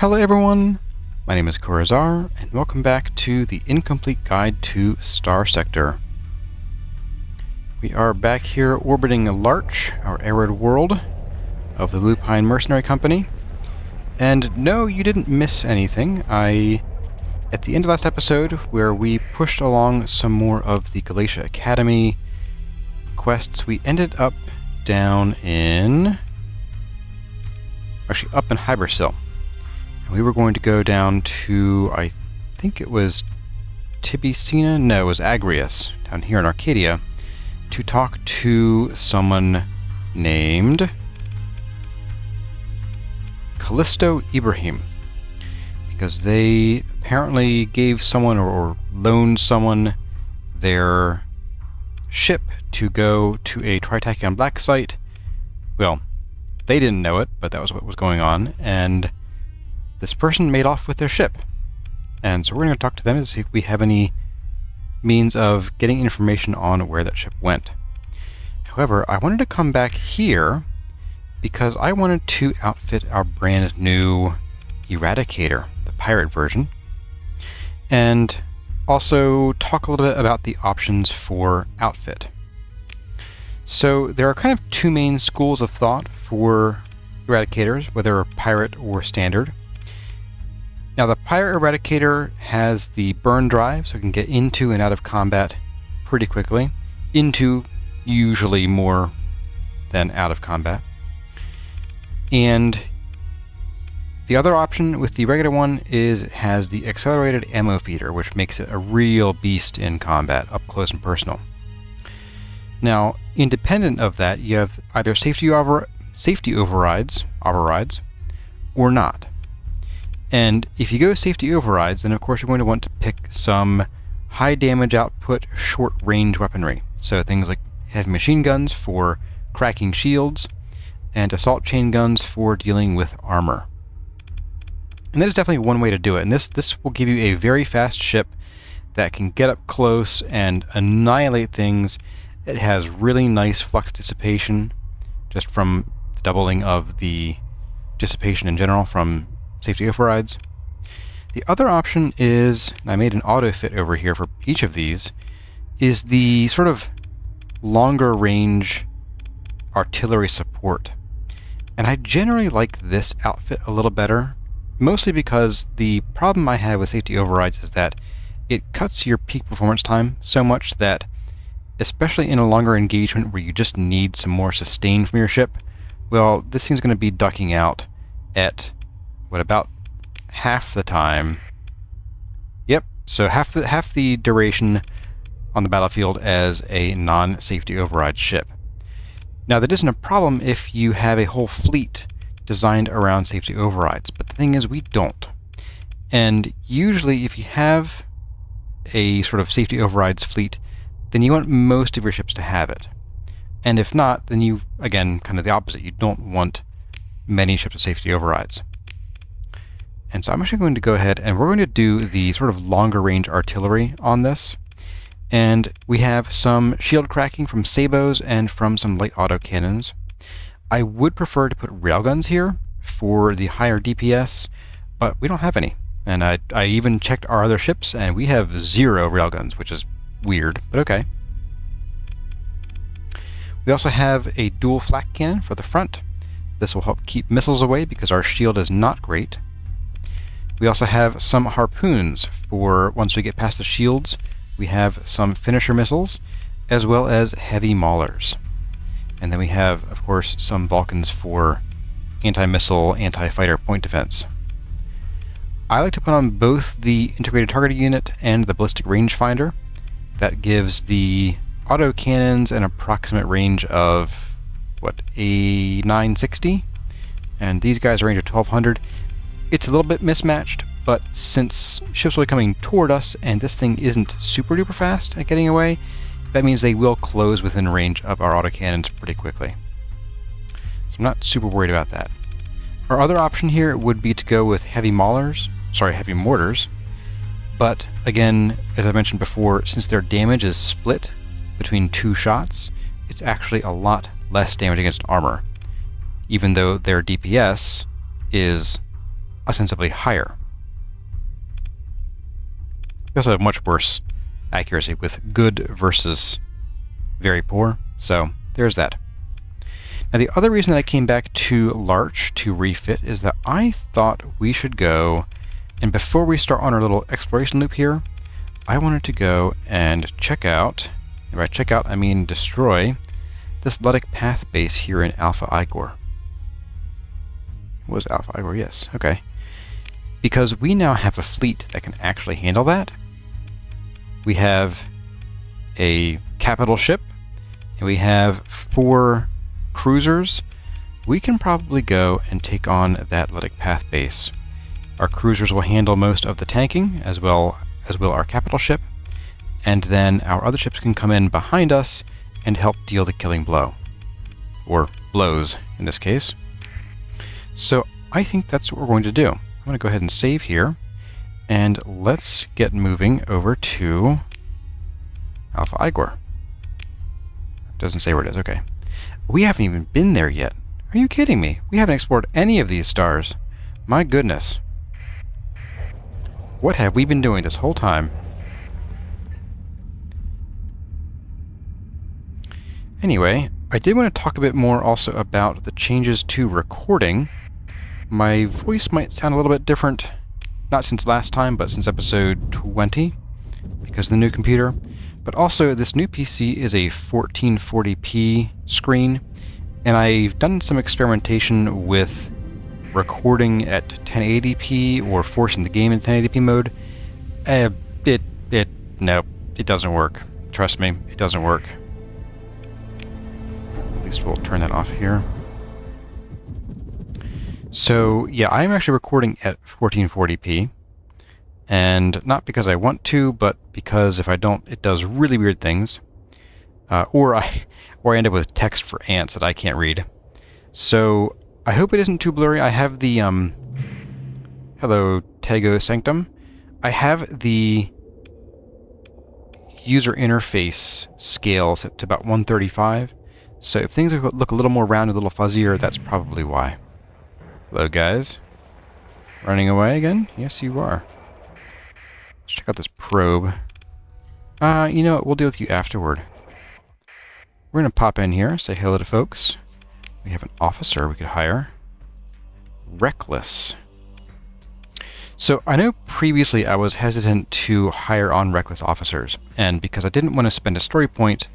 Hello everyone, my name is Corazar, and welcome back to the Incomplete Guide to Starsector. We are back here orbiting Larch, our arid world of the Lupine Mercenary Company. And no, you didn't miss anything. At the end of last episode, where we pushed along some more of the Kelise Academy quests, we ended up down in... actually, up in Hybersil. We were going to go down to, I think it was Tibicina? No, it was Agrius, down here in Arcadia, to talk to someone named Callisto Ibrahim, because they apparently gave someone or loaned someone their ship to go to a Tritachyon Black site. Well, they didn't know it, but that was what was going on, and this person made off with their ship. And so we're going to talk to them and see if we have any means of getting information on where that ship went. However, I wanted to come back here because I wanted to outfit our brand new Eradicator, the pirate version, and also talk a little bit about the options for outfit. So there are kind of two main schools of thought for Eradicators, whether pirate or standard. Now, the Pirate Eradicator has the burn drive, so it can get into and out of combat pretty quickly. Into usually more than out of combat. And the other option with the regular one is it has the accelerated ammo feeder, which makes it a real beast in combat, up close and personal. Now, independent of that, you have either safety overrides, or not. And if you go safety overrides, then of course you're going to want to pick some high damage output, short range weaponry. So things like heavy machine guns for cracking shields, and assault chain guns for dealing with armor. And that is definitely one way to do it. And this will give you a very fast ship that can get up close and annihilate things. It has really nice flux dissipation, just from the doubling of the dissipation in general from safety overrides. The other option is, and I made an auto fit over here for each of these, is the sort of longer range artillery support. And I generally like this outfit a little better, mostly because the problem I have with safety overrides is that it cuts your peak performance time so much that, especially in a longer engagement where you just need some more sustain from your ship, well, this thing's going to be ducking out at about half the time. Yep, so half the duration on the battlefield as a non-safety override ship. Now, that isn't a problem if you have a whole fleet designed around safety overrides, but the thing is, we don't. And usually, if you have a sort of safety overrides fleet, then you want most of your ships to have it. And if not, then you, again, kind of the opposite. You don't want many ships with safety overrides. And so I'm actually going to go ahead and we're going to do the sort of longer range artillery on this. And we have some shield cracking from sabos and from some light autocannons. I would prefer to put railguns here for the higher DPS, but we don't have any. And I even checked our other ships and we have 0 railguns, which is weird, but okay. We also have a dual flak cannon for the front. This will help keep missiles away because our shield is not great. We also have some harpoons for once we get past the shields. We have some finisher missiles, as well as heavy maulers. And then we have, of course, some Vulcans for anti-missile, anti-fighter point defense. I like to put on both the integrated targeting unit and the ballistic rangefinder. That gives the autocannons an approximate range of, a 960? And these guys are range of 1200. It's a little bit mismatched, but since ships will be coming toward us and this thing isn't super duper fast at getting away, that means they will close within range of our autocannons pretty quickly. So I'm not super worried about that. Our other option here would be to go with heavy mortars, but again, as I mentioned before, since their damage is split between 2 shots, it's actually a lot less damage against armor, even though their DPS is ostensibly higher. We also have much worse accuracy with good versus very poor, so there's that. Now the other reason that I came back to Larch to refit is that I thought we should go, and before we start on our little exploration loop here, I wanted to go and check out, and by check out I mean destroy, this Luddic Path base here in Alpha Igor. Was Alpha Igor? Yes, okay. Because we now have a fleet that can actually handle that. We have a capital ship, and we have 4 cruisers. We can probably go and take on that Luddic Path base. Our cruisers will handle most of the tanking, as well as will our capital ship, and then our other ships can come in behind us and help deal the killing blow. Or blows, in this case. So I think that's what we're going to do. I'm going to go ahead and save here, and let's get moving over to Alpha Igor. Doesn't say where it is, okay. We haven't even been there yet. Are you kidding me? We haven't explored any of these stars. My goodness. What have we been doing this whole time? Anyway, I did want to talk a bit more also about the changes to recording. My voice might sound a little bit different, not since last time, but since episode 20, because of the new computer. But also, this new PC is a 1440p screen, and I've done some experimentation with recording at 1080p or forcing the game in 1080p mode. Nope, it doesn't work. Trust me, it doesn't work. At least we'll turn that off here. So, yeah, I'm actually recording at 1440p. And not because I want to, but because if I don't, it does really weird things. Or I end up with text for ants that I can't read. So I hope it isn't too blurry. I have the hello Tego Sanctum. I have the user interface scale set to about 135. So if things look a little more round, a little fuzzier, that's probably why. Hello guys. Running away again? Yes, you are. Let's check out this probe. You know what? We'll deal with you afterward. We're going to pop in here, say hello to folks. We have an officer we could hire. Reckless. So I know previously I was hesitant to hire on reckless officers, and because I didn't want to spend a story point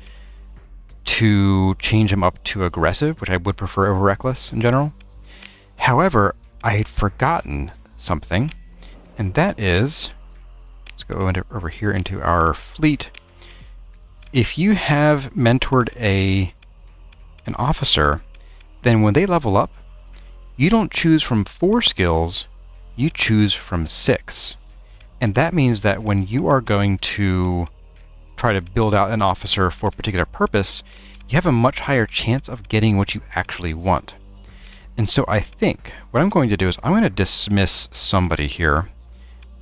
to change him up to aggressive, which I would prefer over reckless in general. However, I had forgotten something, and that is... Let's go over here into our fleet. If you have mentored an officer, then when they level up, you don't choose from 4 skills, you choose from 6. And that means that when you are going to try to build out an officer for a particular purpose, you have a much higher chance of getting what you actually want. And so I think what I'm going to do is I'm going to dismiss somebody here.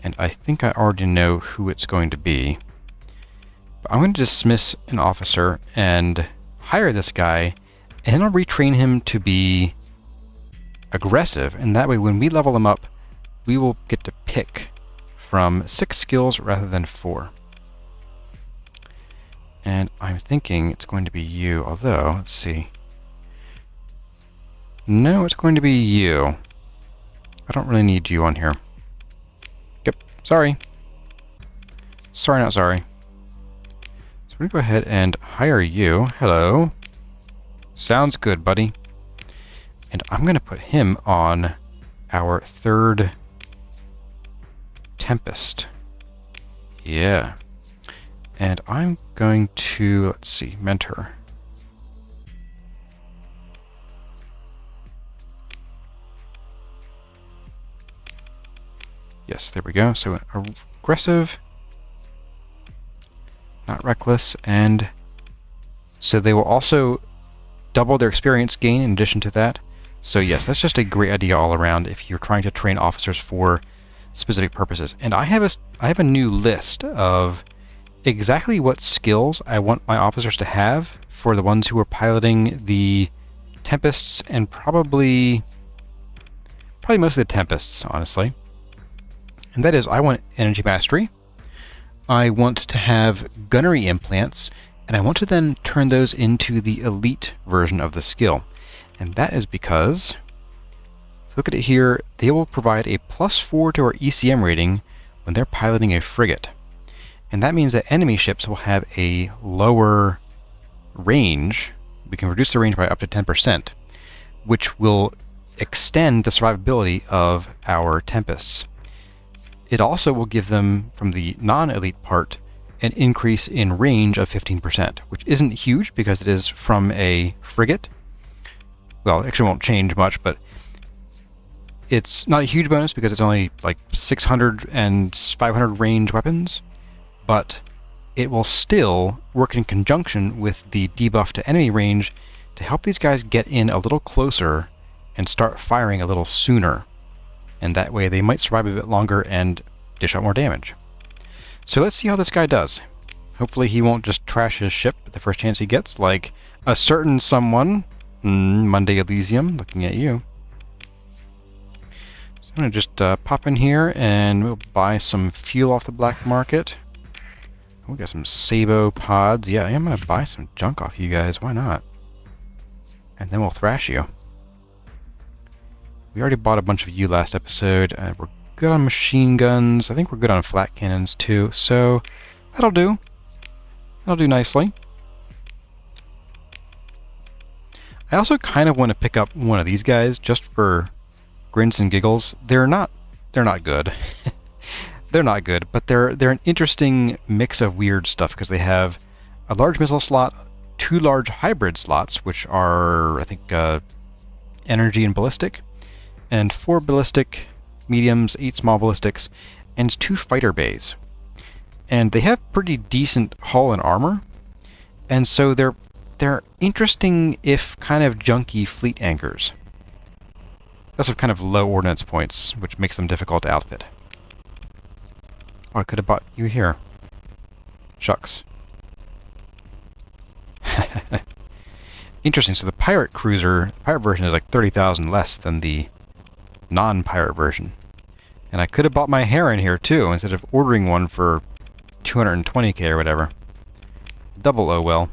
And I think I already know who it's going to be. But I'm going to dismiss an officer and hire this guy, and then I'll retrain him to be aggressive, and that way when we level him up, we will get to pick from 6 skills rather than 4. And I'm thinking it's going to be you, although, let's see. No, it's going to be you. I don't really need you on here. Yep, sorry. Sorry, not sorry. So we're going to go ahead and hire you. Hello. Sounds good, buddy. And I'm going to put him on our 3rd Tempest. Yeah. And I'm going to, let's see, mentor. Yes, there we go. So aggressive, not reckless, and so they will also double their experience gain in addition to that. So yes, that's just a great idea all around if you're trying to train officers for specific purposes. And I have a new list of exactly what skills I want my officers to have for the ones who are piloting the Tempests, and probably probably mostly the Tempests, honestly. And that is, I want Energy Mastery, I want to have Gunnery Implants, and I want to then turn those into the elite version of the skill. And that is because, look at it here, they will provide a +4 to our ECM rating when they're piloting a frigate. And that means that enemy ships will have a lower range. We can reduce the range by up to 10%, which will extend the survivability of our Tempests. It also will give them, from the non-elite part, an increase in range of 15%, which isn't huge because it is from a frigate. Well, it actually won't change much, but it's not a huge bonus because it's only like 600 and 500 range weapons, but it will still work in conjunction with the debuff to enemy range to help these guys get in a little closer and start firing a little sooner. And that way they might survive a bit longer and dish out more damage. So let's see how this guy does. Hopefully he won't just trash his ship at the first chance he gets, like a certain someone. Monday Elysium, looking at you. So I'm going to just pop in here and we'll buy some fuel off the black market. We got some Sabo pods. Yeah, I'm going to buy some junk off you guys. Why not? And then we'll thrash you. We already bought a bunch of you last episode. We're good on machine guns. I think we're good on flat cannons too. So that'll do. That'll do nicely. I also kind of want to pick up one of these guys just for grins and giggles. They're not good. They're not good, but they're an interesting mix of weird stuff because they have a large missile slot, 2 large hybrid slots, which are, I think, energy and ballistic, and 4 ballistic mediums, 8 small ballistics, and 2 fighter bays. And they have pretty decent hull and armor, and so they're interesting if kind of junky fleet anchors. They also have kind of low ordnance points, which makes them difficult to outfit. Oh, I could have bought you here. Shucks. Interesting, so the pirate cruiser, the pirate version is like 30,000 less than the non-pirate version. And I could have bought my Heron here too, instead of ordering one for 220k or whatever. Double oh well.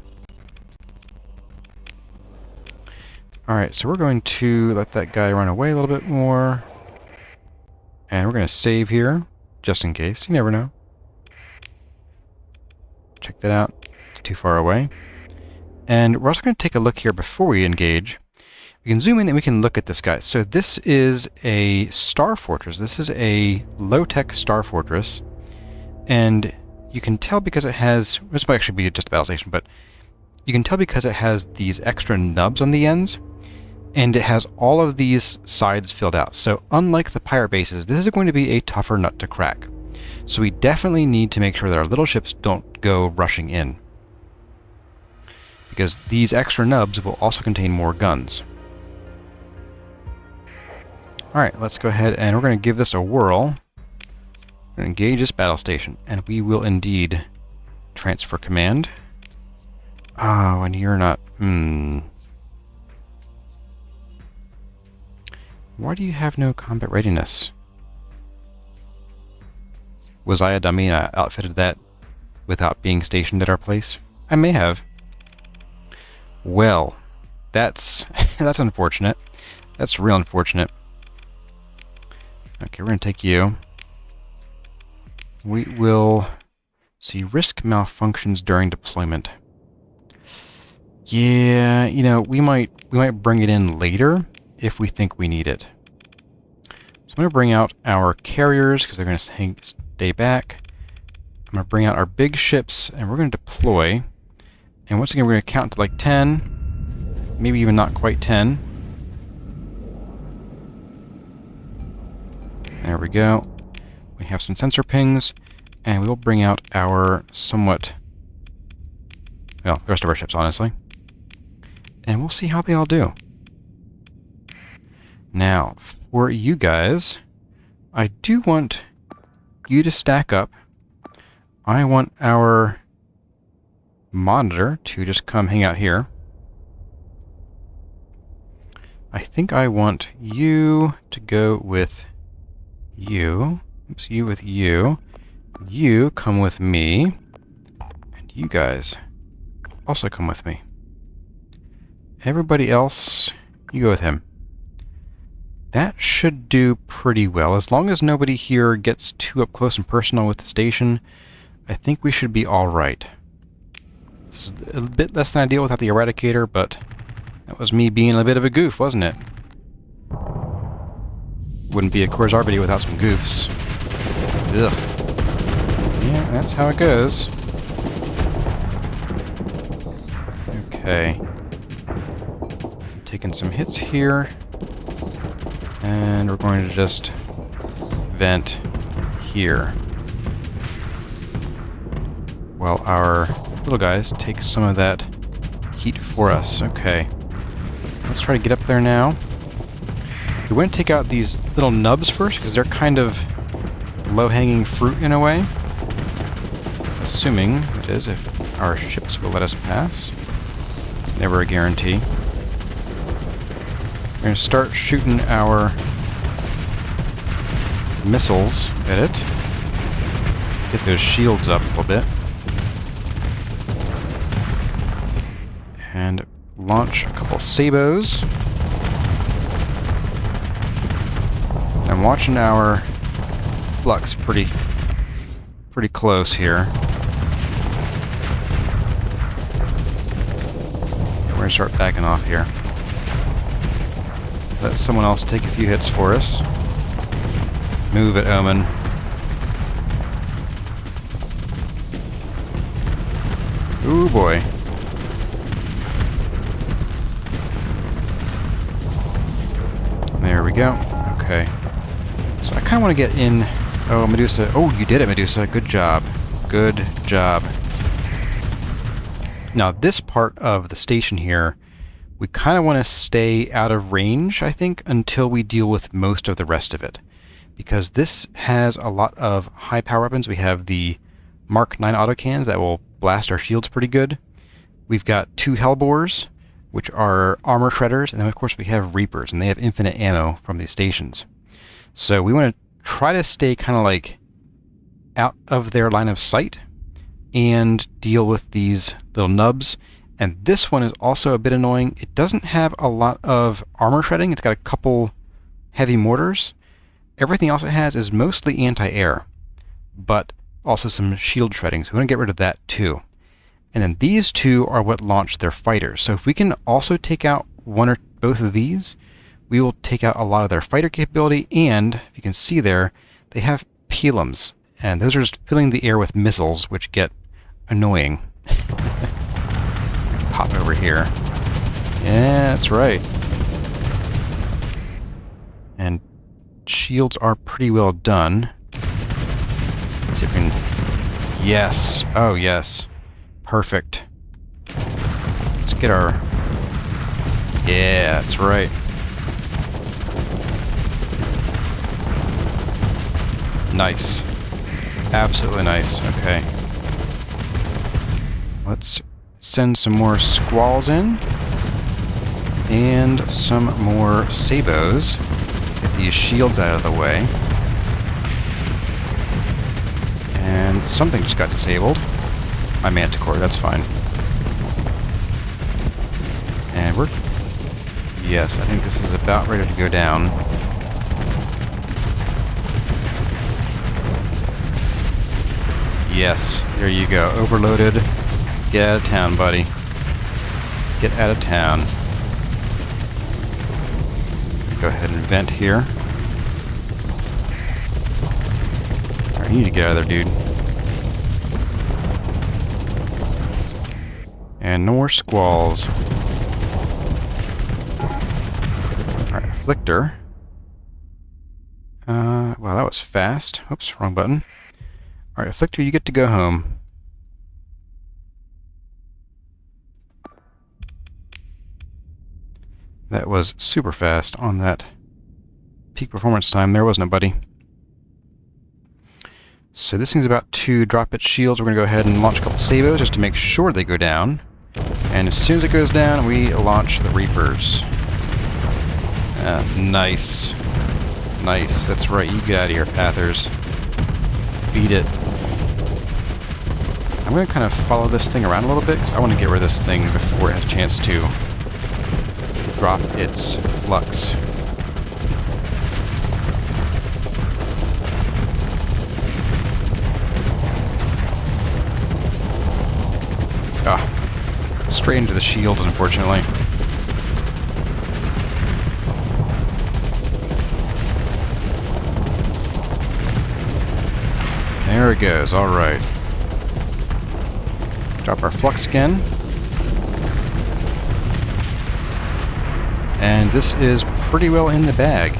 Alright, so we're going to let that guy run away a little bit more. And we're going to save here, just in case. You never know. Check that out. It's too far away. And we're also going to take a look here before we engage. We can zoom in and we can look at this guy. So this is a star fortress. This is a low-tech star fortress. And you can tell because it has... This might actually be just a battle station, but you can tell because it has these extra nubs on the ends. And it has all of these sides filled out. So unlike the pirate bases, this is going to be a tougher nut to crack. So we definitely need to make sure that our little ships don't go rushing in, because these extra nubs will also contain more guns. Alright, let's go ahead and we're going to give this a whirl. We're going to engage this battle station, and we will indeed transfer command. Oh, and you're not... Why do you have no combat readiness? Was I a dummy and I outfitted that without being stationed at our place? I may have. Well, that's that's unfortunate. That's real unfortunate. Okay, we're going to take you. We will see risk malfunctions during deployment. Yeah, you know, we might bring it in later if we think we need it. So I'm going to bring out our carriers because they're going to stay back. I'm going to bring out our big ships and we're going to deploy. And once again, we're going to count to like 10, maybe even not quite 10. There we go. We have some sensor pings, and we will bring out our somewhat, well, the rest of our ships, honestly. And we'll see how they all do. Now, for you guys, I do want you to stack up. I want our monitor to just come hang out here. I think I want you to go with you. Oops, you with you. You come with me. And you guys also come with me. Everybody else, you go with him. That should do pretty well. As long as nobody here gets too up close and personal with the station, I think we should be alright. This is a bit less than ideal without the Eradicator, but that was me being a bit of a goof, wasn't it? Wouldn't be a Course R video without some goofs. Ugh. Yeah, that's how it goes. Okay. Taking some hits here. And we're going to just vent here. While our little guys take some of that heat for us. Okay. Let's try to get up there now. We want to take out these little nubs first, because they're kind of low-hanging fruit in a way. Assuming it is, if our ships will let us pass. Never a guarantee. We're going to start shooting our missiles at it. Get those shields up a little bit. And launch a couple sabos. I'm watching our flux pretty close here. We're going to start backing off here. Let someone else take a few hits for us. Move it, Omen. Ooh boy. There we go. Okay. So I kind of want to get in... Oh, Medusa. Oh, you did it, Medusa. Good job. Good job. Now, this part of the station here, we kind of want to stay out of range, I think, until we deal with most of the rest of it. Because this has a lot of high-power weapons. We have the Mark 9 autocannons that will blast our shields pretty good. We've got 2 Hellbores, which are armor shredders, and then, of course, we have Reapers, and they have infinite ammo from these stations. So we want to try to stay kind of like out of their line of sight and deal with these little nubs. And this one is also a bit annoying. It doesn't have a lot of armor shredding. It's got a couple heavy mortars. Everything else it has is mostly anti-air, but also some shield shredding. So we want to get rid of that too. And then these two are what launch their fighters. So if we can also take out one or both of these, we will take out a lot of their fighter capability. And if you can see there, they have pelums. And those are just filling the air with missiles, which get annoying. Pop over here. Yeah, that's right. And shields are pretty well done. Let's see if we can... Yes. Oh, yes. Perfect. Let's get our... Yeah, that's right. Nice. Absolutely nice. Okay. Let's send some more squalls in. And some more sabos. Get these shields out of the way. And something just got disabled. My Manticore, that's fine. And we're... Yes, I think this is about ready to go down. Yes, there you go. Overloaded. Get out of town, buddy. Get out of town. Go ahead and vent here. Alright, you need to get out of there, dude. And no more squalls. Alright, Afflictor. Wow, that was fast. Oops, wrong button. Alright, Afflictor, you get to go home. That was super fast on that peak performance time. There was nobody. So this thing's about to drop its shields. We're going to go ahead and launch a couple sabos just to make sure they go down. And as soon as it goes down, we launch the Reapers. Nice. Nice. That's right. You get out of here, Pathers. Beat it. I'm going to kind of follow this thing around a little bit, because I want to get rid of this thing before it has a chance to drop its flux. Ah, straight into the shield, unfortunately. There it goes, alright. Drop our flux again. And this is pretty well in the bag.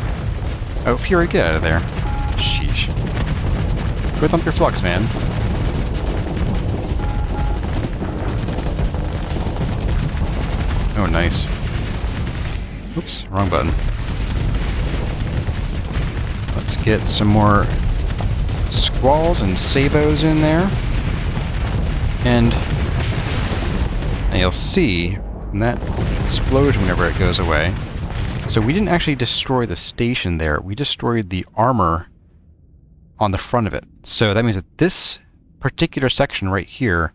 Oh, Fury, get out of there. Sheesh. Go dump your flux, man. Oh, nice. Oops, wrong button. Let's get some more squalls and sabos in there. And you'll see from that explosion whenever it goes away. So we didn't actually destroy the station there. We destroyed the armor on the front of it. So that means that this particular section right here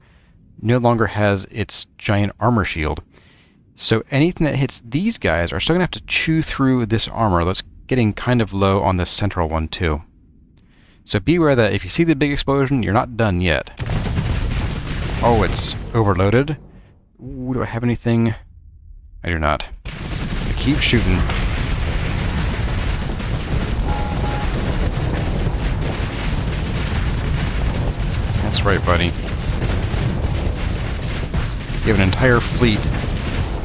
no longer has its giant armor shield. So anything that hits these guys are still going to have to chew through this armor. That's getting kind of low on this central one too. So be aware that if you see the big explosion, you're not done yet. Oh, it's overloaded. Ooh, do I have anything? I do not. Keep shooting. That's right, buddy. You have an entire fleet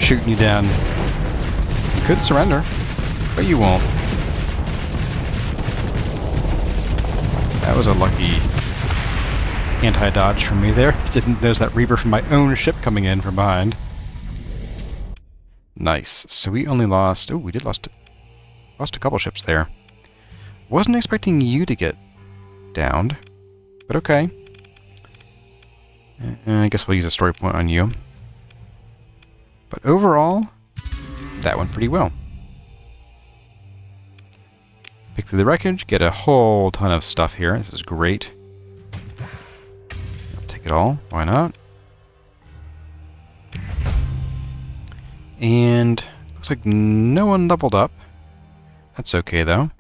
shooting you down. You could surrender, but you won't. That was a lucky anti-dodge from me there. Didn't notice that Reaper from my own ship coming in from behind. Nice. So we only lost... Oh, we did lost a couple ships there. Wasn't expecting you to get downed, but okay. I guess we'll use a story point on you. But overall, that went pretty well. Pick through the wreckage, get a whole ton of stuff here. This is great. I'll take it all. Why not? And looks like no one leveled up. That's okay, though.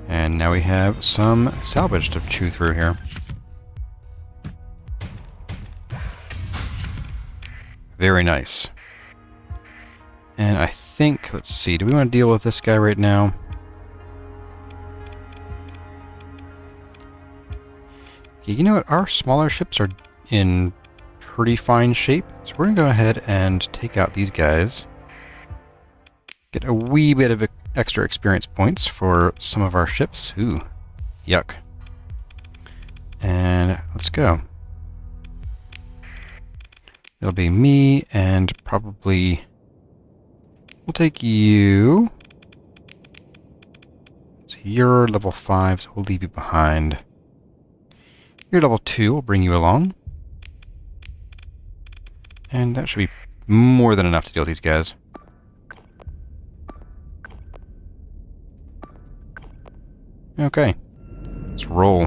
And now we have some salvage to chew through here. Very nice. And I think, let's see, do we want to deal with this guy right now? Yeah, you know what? Our smaller ships are in pretty fine shape. So we're going to go ahead and take out these guys. Get a wee bit of extra experience points for some of our ships. Ooh, yuck. And let's go. It'll be me and probably... We'll take you. So you're level 5, so we'll leave you behind. You're level 2, we'll bring you along. And that should be more than enough to deal with these guys. Okay, let's roll.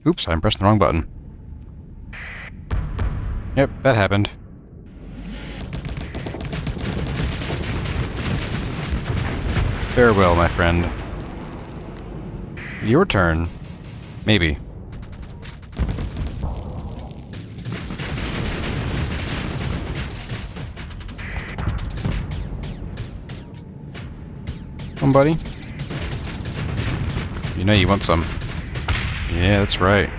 Oops, I'm pressing the wrong button. Yep, that happened. Farewell, my friend. Your turn. Maybe. Come on, buddy. You know you want some. Yeah, that's right.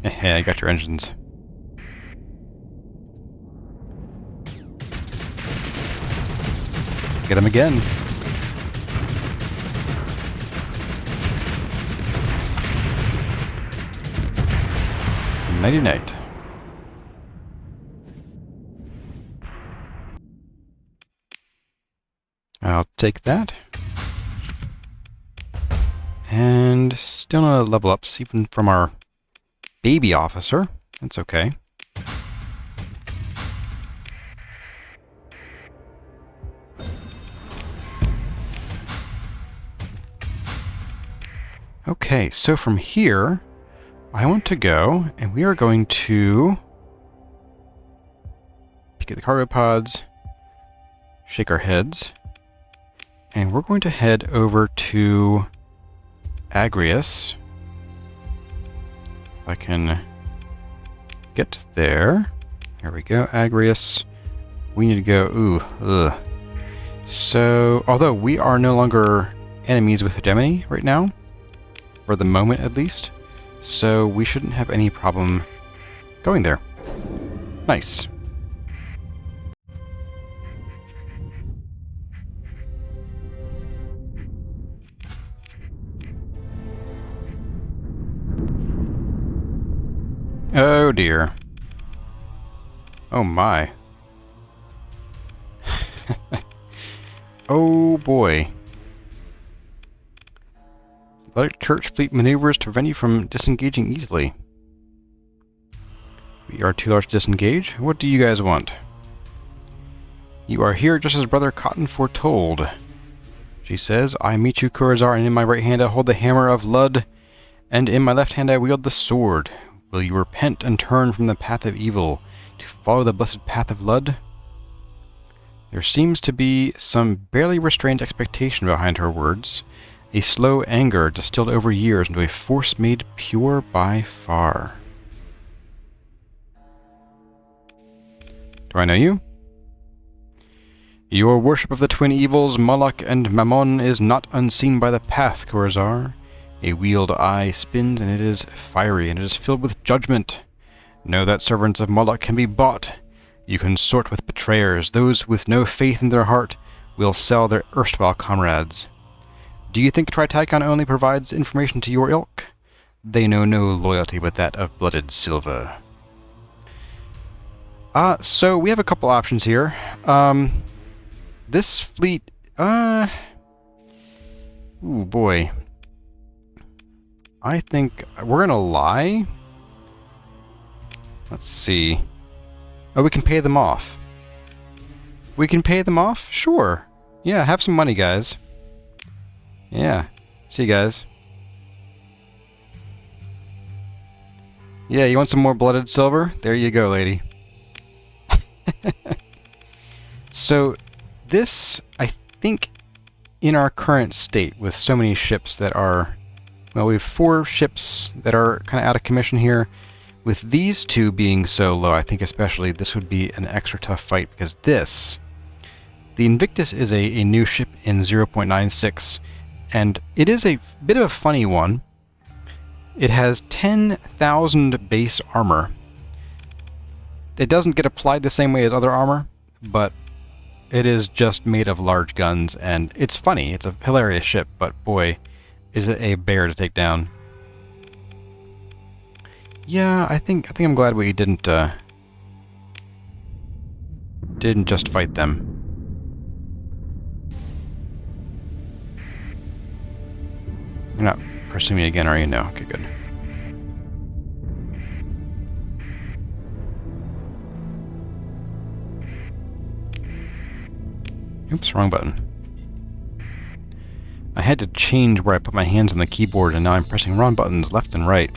Hey, I got your engines. Get him again. Nighty-night. I'll take that. And still not level ups, even from our baby officer. That's okay. Okay, so from here, I want to go, and we are going to pick at the cargo pods, shake our heads, and we're going to head over to Agrius. If I can get there. Here we go, Agrius. We need to go, ugh. So, although we are no longer enemies with Hegemony right now, for the moment at least, so we shouldn't have any problem going there. Nice. Oh dear. Oh my. Oh boy. Luddic Church fleet maneuvers to prevent you from disengaging easily. We are too large to disengage. What do you guys want? You are here just as Brother Cotton foretold. She says, I meet you, Kurazar, and in my right hand I hold the hammer of Lud, and in my left hand I wield the sword. Will you repent and turn from the path of evil to follow the blessed path of Lud? There seems to be some barely restrained expectation behind her words, a slow anger distilled over years into a force made pure by far. Do I know you? Your worship of the twin evils, Moloch and Mammon, is not unseen by the path, Kurazar. A wheeled eye spins, and it is fiery, and it is filled with judgment. Know that servants of Moloch can be bought. You consort with betrayers. Those with no faith in their heart will sell their erstwhile comrades. Do you think Tritacon only provides information to your ilk? They know no loyalty but that of blooded Silva. So we have a couple options here. This fleet, ooh boy. I think we're gonna lie. Let's see. Oh, we can pay them off. We can pay them off? Sure. Yeah, have some money, guys. Yeah. See you guys. Yeah, you want some more blooded silver? There you go, lady. So, this, I think, in our current state, with so many ships that are... Well, we have 4 ships that are kind of out of commission here. With these 2 being so low, I think especially this would be an extra tough fight, because this... The Invictus is a new ship in 0.96, and it is a bit of a funny one. It has 10,000 base armor. It doesn't get applied the same way as other armor, but it is just made of large guns, and it's funny. It's a hilarious ship, but boy, is it a bear to take down. Yeah, I think I'm glad we didn't just fight them. You're not pursuing me again, are you? No. Okay, good. Oops, wrong button. I had to change where I put my hands on the keyboard, and now I'm pressing wrong buttons left and right.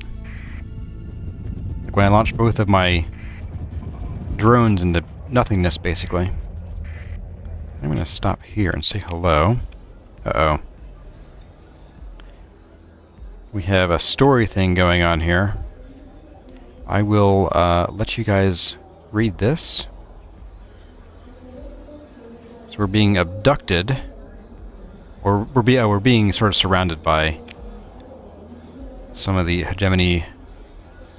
Like when I launched both of my drones into nothingness, basically. I'm going to stop here and say hello. Uh-oh. We have a story thing going on here. I will let you guys read this. So we're being abducted, or we're being sort of surrounded by some of the Hegemony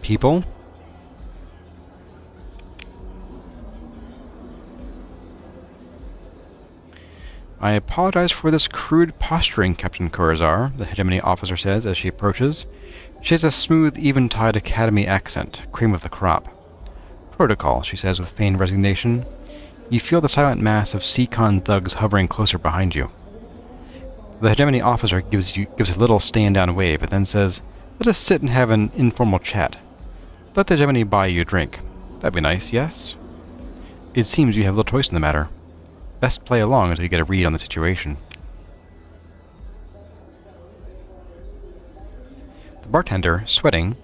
people. I apologize for this crude posturing, Captain Kurazar, the Hegemony officer says as she approaches. She has a smooth, even-tied Academy accent, cream of the crop. Protocol, she says with feigned resignation. You feel the silent mass of Seacon thugs hovering closer behind you. The Hegemony officer gives a little stand-down wave, but then says, "Let us sit and have an informal chat. Let the Hegemony buy you a drink. That'd be nice, yes? It seems you have little choice in the matter. Best play along until you get a read on the situation. The bartender, sweating,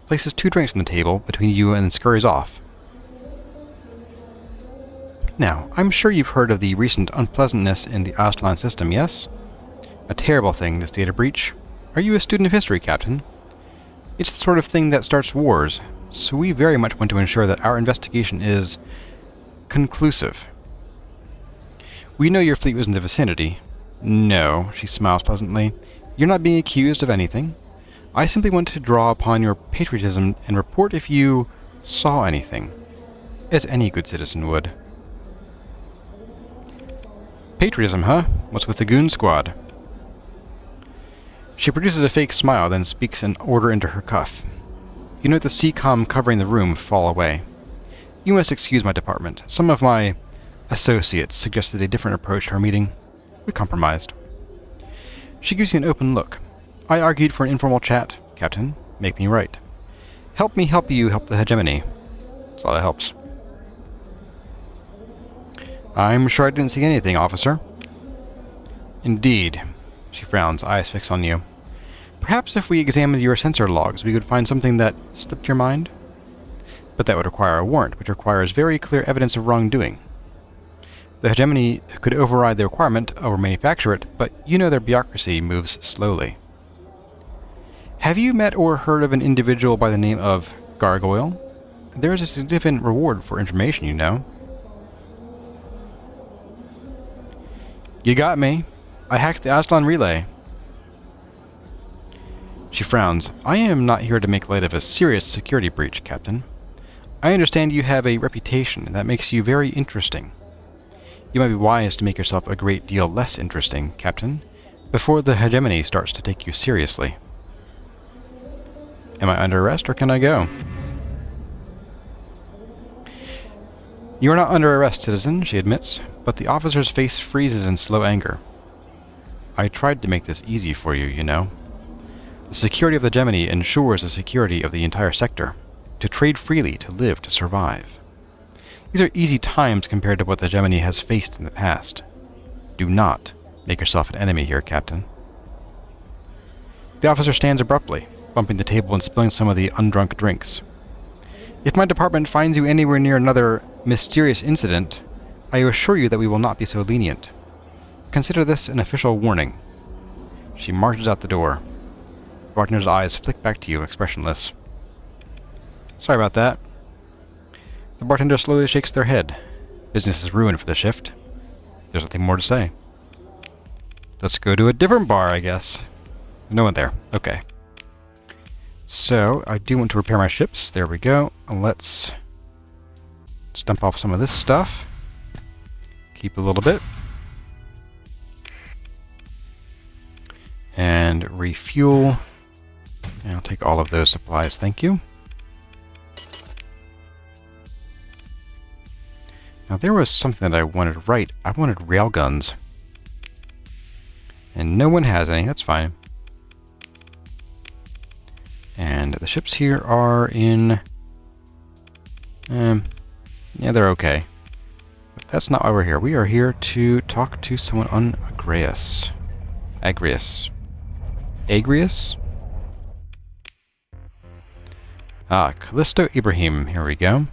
places 2 drinks on the table between you and scurries off. Now, I'm sure you've heard of the recent unpleasantness in the Aslan system, yes? A terrible thing, this data breach. Are you a student of history, Captain? It's the sort of thing that starts wars, so we very much want to ensure that our investigation is conclusive. We know your fleet was in the vicinity. No, she smiles pleasantly. You're not being accused of anything. I simply want to draw upon your patriotism and report if you saw anything, as any good citizen would. Patriotism, huh? What's with the goon squad? She produces a fake smile, then speaks an order into her cuff. You note the CCOM covering the room fall away. You must excuse my department. Some of my associates suggested a different approach to our meeting. We compromised. She gives you an open look. I argued for an informal chat. Captain, make me right. Help me help you help the Hegemony. That's a lot of helps. I'm sure I didn't see anything, officer. Indeed. She frowns, eyes fixed on you. Perhaps if we examined your sensor logs, we could find something that slipped your mind? But that would require a warrant, which requires very clear evidence of wrongdoing. The Hegemony could override the requirement or manufacture it, but you know their bureaucracy moves slowly. Have you met or heard of an individual by the name of Gargoyle? There is a significant reward for information, you know. You got me. I hacked the Aslan relay. She frowns. I am not here to make light of a serious security breach, Captain. I understand you have a reputation, and that makes you very interesting. You might be wise to make yourself a great deal less interesting, Captain, before the Hegemony starts to take you seriously. Am I under arrest, or can I go? You are not under arrest, citizen, she admits, but the officer's face freezes in slow anger. I tried to make this easy for you, you know. The security of the Hegemony ensures the security of the entire sector. To trade freely, to live, to survive. These are easy times compared to what the Hegemony has faced in the past. Do not make yourself an enemy here, Captain. The officer stands abruptly, bumping the table and spilling some of the undrunk drinks. If my department finds you anywhere near another mysterious incident, I assure you that we will not be so lenient. Consider this an official warning. She marches out the door. The bartender's eyes flick back to you, expressionless. Sorry about that. The bartender slowly shakes their head. Business is ruined for the shift. There's nothing more to say. Let's go to a different bar, I guess. No one there. Okay. So, I do want to repair my ships. There we go. Let's dump off some of this stuff. Keep a little bit. And refuel. And I'll take all of those supplies, thank you. Now there was something that I wanted right. I wanted railguns. And no one has any, that's fine. And the ships here are in... yeah, they're okay. But that's not why we're here. We are here to talk to someone on Agrius. Agrius? Ah, Callisto Ibrahim. Here we go.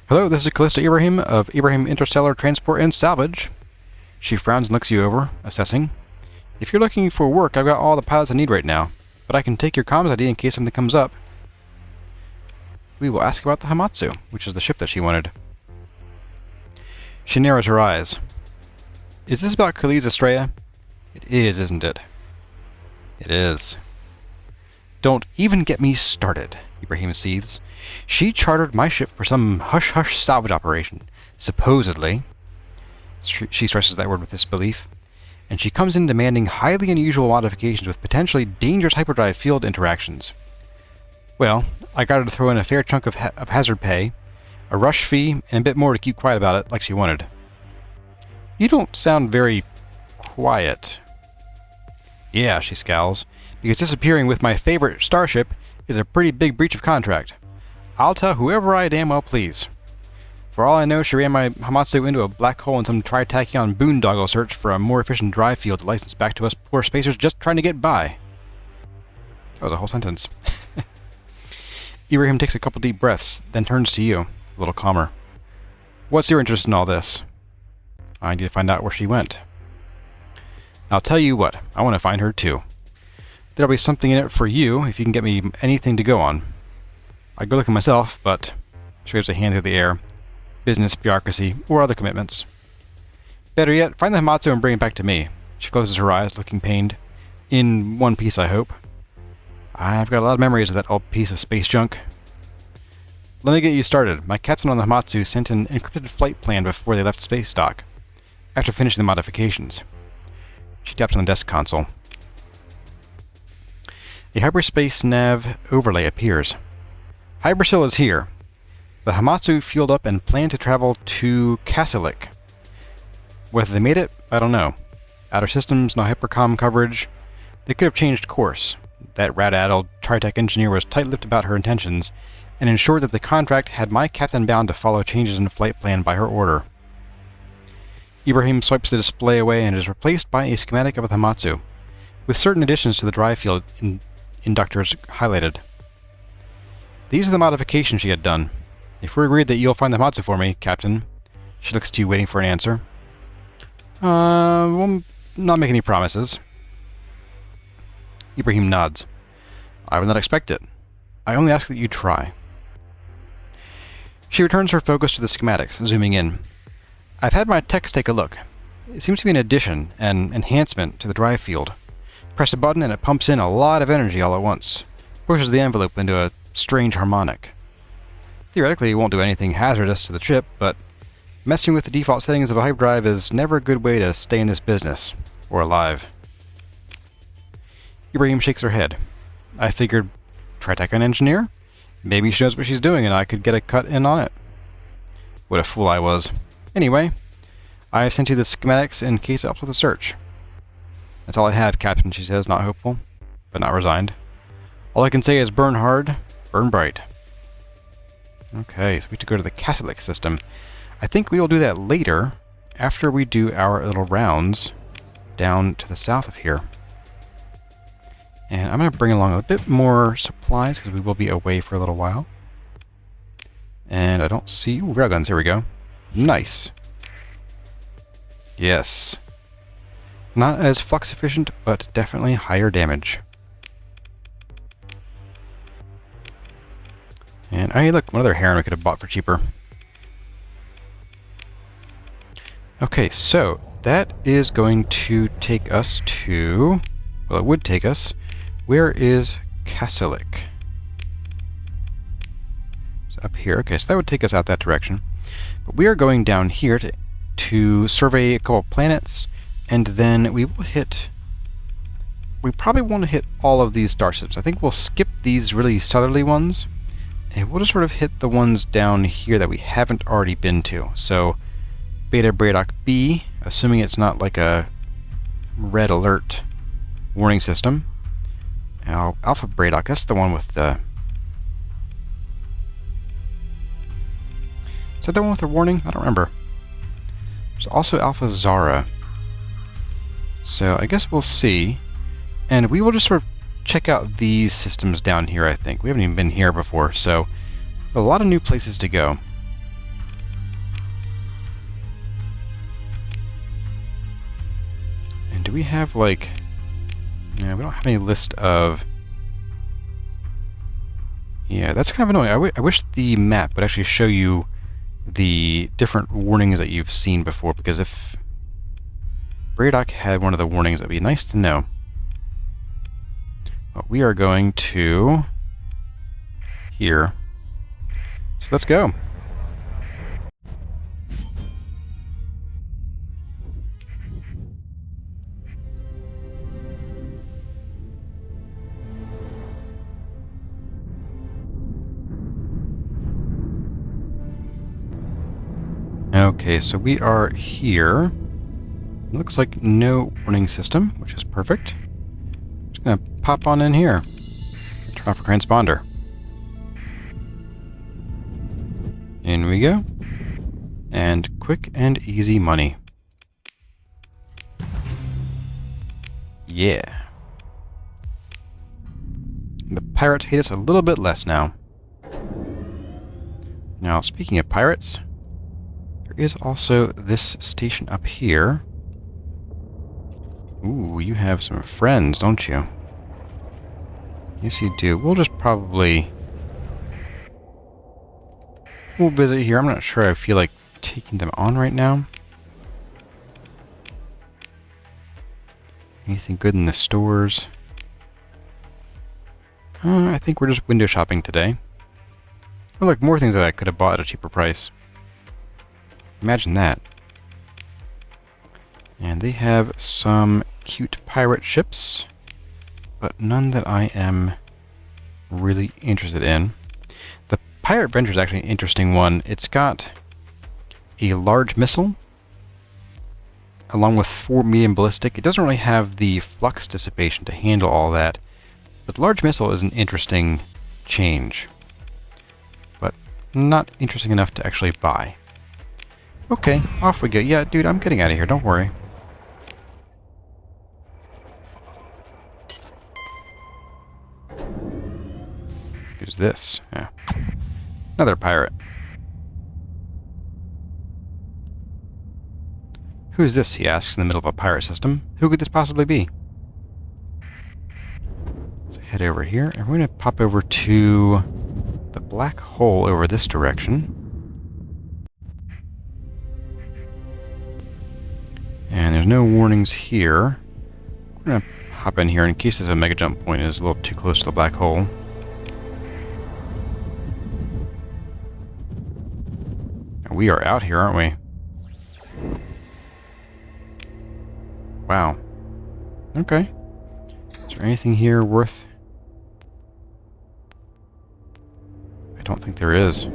Hello, this is Callisto Ibrahim of Ibrahim Interstellar Transport and Salvage. She frowns and looks you over, assessing. If you're looking for work, I've got all the pilots I need right now, but I can take your comms ID in case something comes up. We will ask about the Hamatsu, which is the ship that she wanted. She narrows her eyes. Is this about Kelise Astraia? It is, isn't it? It is. Don't even get me started, Ibrahim seethes. She chartered my ship for some hush-hush salvage operation, supposedly. She stresses that word with disbelief. And she comes in demanding highly unusual modifications with potentially dangerous hyperdrive field interactions. Well, I got her to throw in a fair chunk of hazard pay, a rush fee, and a bit more to keep quiet about it, like she wanted. You don't sound very quiet. Yeah, she scowls, because disappearing with my favorite starship is a pretty big breach of contract. I'll tell whoever I damn well please. For all I know, she ran my Hamatsu into a black hole in some tri-tachyon boondoggle search for a more efficient drive field to license back to us poor spacers just trying to get by. That was a whole sentence. Ibrahim takes a couple deep breaths, then turns to you, a little calmer. What's your interest in all this? I need to find out where she went. I'll tell you what, I want to find her too. There'll be something in it for you if you can get me anything to go on. I'd go looking myself, but she waves a hand through the air. Business, bureaucracy, or other commitments. Better yet, find the Hamatsu and bring it back to me. She closes her eyes, looking pained. In one piece, I hope. I've got a lot of memories of that old piece of space junk. Let me get you started. My captain on the Hamatsu sent an encrypted flight plan before they left space dock, after finishing the modifications. She taps on the desk console. A hyperspace nav overlay appears. Hypersil is here. The Hamatsu fueled up and planned to travel to Callisto. Whether they made it, I don't know. Outer systems, no hypercom coverage. They could have changed course. That rat-addled Tritech engineer was tight-lipped about her intentions, and ensured that the contract had my captain bound to follow changes in the flight plan by her order. Ibrahim swipes the display away and is replaced by a schematic of the Hamatsu, with certain additions to the drive field inductors highlighted. These are the modifications she had done. If we're agreed that you'll find the Hamatsu for me, Captain. She looks to you, waiting for an answer. We'll not make any promises. Ibrahim nods. I would not expect it. I only ask that you try. She returns her focus to the schematics, zooming in. I've had my techs take a look. It seems to be an addition, an enhancement to the drive field. Press a button and it pumps in a lot of energy all at once. Pushes the envelope into a strange harmonic. Theoretically, it won't do anything hazardous to the chip, but messing with the default settings of a hyperdrive is never a good way to stay in this business, or alive. Ibrahim shakes her head. I figured, Tritech engineer? Maybe she knows what she's doing and I could get a cut in on it. What a fool I was. Anyway, I have sent you the schematics in case it helps with the search. That's all I have, Captain, she says, not hopeful, but not resigned. All I can say is burn hard, burn bright. Okay, so we have to go to the Catholic system. I think we will do that later, after we do our little rounds down to the south of here. And I'm going to bring along a bit more supplies, because we will be away for a little while. And I don't see... Ooh, railguns, here we go. Nice. Yes. Not as flux efficient, but definitely higher damage. And hey, look, another heron we could have bought for cheaper. Okay, so that is going to take us to... Well, it would take us... Where is Callisto? It's up here. Okay, so that would take us out that direction. But we are going down here to survey a couple planets, and then we will hit... We probably want to hit all of these starships. I think we'll skip these really southerly ones, and we'll just sort of hit the ones down here that we haven't already been to. So, Beta Braddock B, assuming it's not like a red alert warning system. Now, Alpha Braddock, that's the one with the... Is that the one with the warning? I don't remember. There's also Alpha Zara. So, I guess we'll see. And we will just sort of check out these systems down here, I think. We haven't even been here before, so... A lot of new places to go. And do we have, like... Yeah, we don't have any list of... Yeah, that's kind of annoying. I wish the map would actually show you the different warnings that you've seen before, because if Braddock had one of the warnings, that'd be nice to know. But we are going to... here. So let's go. Okay, so we are here. Looks like no warning system, which is perfect. Just gonna pop on in here. Turn off a transponder. In we go. And quick and easy money. Yeah. The pirates hate us a little bit less now. Now, speaking of pirates, there is also this station up here. Ooh, you have some friends, don't you? Yes, you do. We'll just probably... We'll visit here. I'm not sure I feel like taking them on right now. Anything good in the stores? I think we're just window shopping today. Oh, look, more things that I could have bought at a cheaper price. Imagine that. And they have some cute pirate ships, but none that I am really interested in. The Pirate Venture is actually an interesting one. It's got a large missile, along with 4 medium ballistic. It doesn't really have the flux dissipation to handle all that, but the large missile is an interesting change, but not interesting enough to actually buy. Okay, off we go. Yeah, dude, I'm getting out of here, don't worry. Who's this? Yeah. Another pirate. Who is this, he asks, in the middle of a pirate system. Who could this possibly be? Let's head over here, and we're going to pop over to the black hole over this direction. And there's no warnings here. We're going to hop in here in case this mega jump point is a little too close to the black hole. And we are out here, aren't we? Wow. Okay. Is there anything here worth... I don't think there is.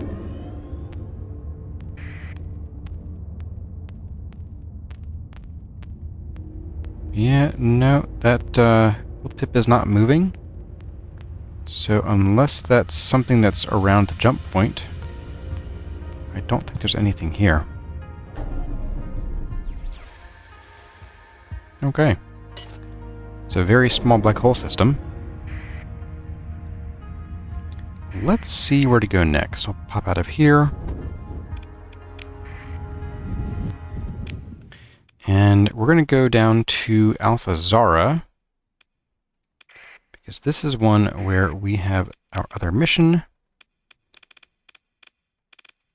Yeah, no, that little pip is not moving. So unless that's something that's around the jump point, I don't think there's anything here. Okay. It's a very small black hole system. Let's see where to go next. I'll pop out of here. And we're going to go down to Alpha Zara, because this is one where we have our other mission.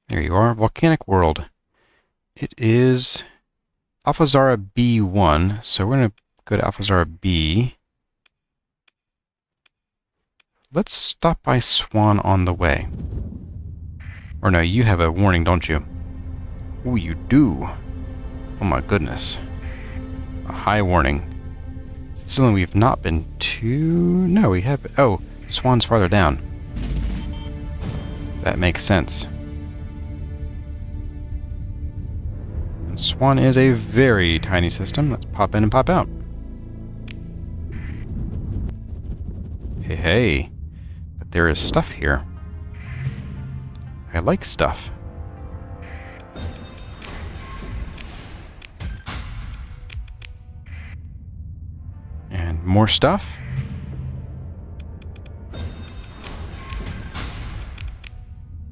There you are, Volcanic World. It is Alpha Zara B1, so we're going to go to Alpha Zara B. Let's stop by Swan on the way. Or no, you have a warning, don't you? Oh, you do. Oh my goodness. A high warning. Something we've not been to... No, we have... Oh, Swan's farther down. That makes sense. And Swan is a very tiny system. Let's pop in and pop out. Hey, hey. But there is stuff here. I like stuff. And more stuff.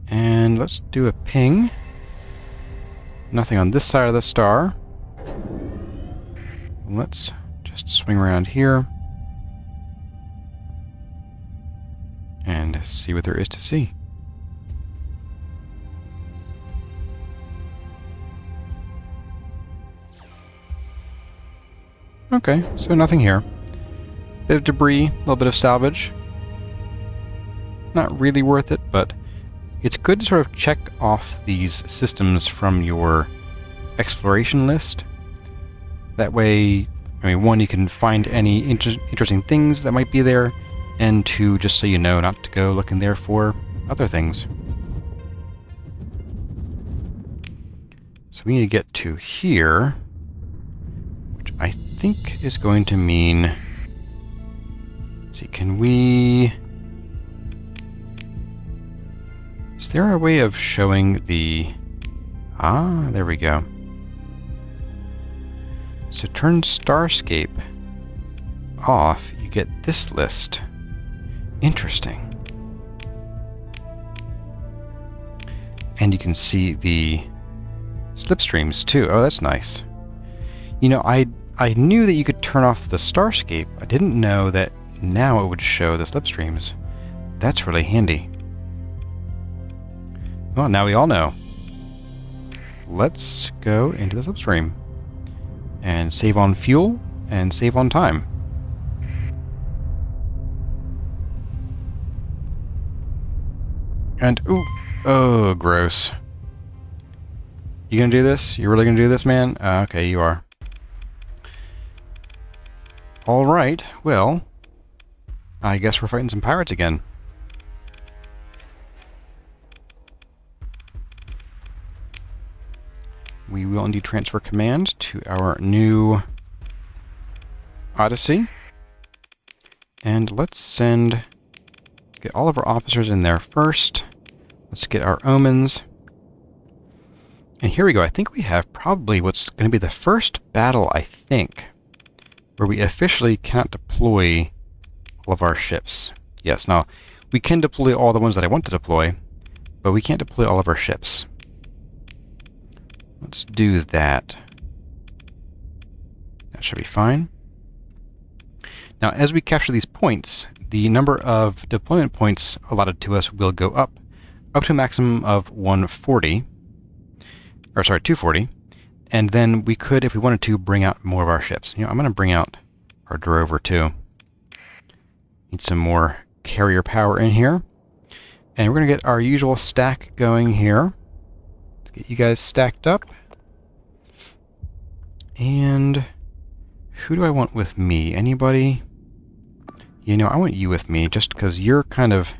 And let's do a ping. Nothing on this side of the star. Let's just swing around here and see what there is to see. Okay, so nothing here. Bit of debris, a little bit of salvage. Not really worth it, but it's good to sort of check off these systems from your exploration list. That way, I mean, one, you can find any interesting things that might be there, and two, just so you know not to go looking there for other things. So we need to get to here, which I think is going to mean... Let's see, can we Is there a way of showing the... Ah, there we go. So turn Starscape off, you get this list. Interesting. And you can see the slipstreams too. Oh, that's nice. You know, I knew that you could turn off the Starscape. I didn't know that now it would show the slipstreams. That's really handy. Well, now we all know. Let's go into the slipstream and save on fuel and save on time. And ooh, oh, gross. You gonna do this? You really gonna do this, man? Okay, you are. All right. Well, I guess we're fighting some pirates again. We will indeed transfer command to our new Odyssey. And let's get all of our officers in there first. Let's get our omens. And here we go. I think we have probably what's going to be the first battle, I think, where we officially can't deploy all of our ships. Yes, now, we can deploy all the ones that I want to deploy, but we can't deploy all of our ships. Let's do that. That should be fine. Now, as we capture these points, the number of deployment points allotted to us will go up to a maximum of 140. Or sorry, 240. And then we could, if we wanted to, bring out more of our ships. You know, I'm going to bring out our drover too. Need some more carrier power in here. And we're going to get our usual stack going here. Let's get you guys stacked up. And who do I want with me? Anybody? You know, I want you with me just because you're kind of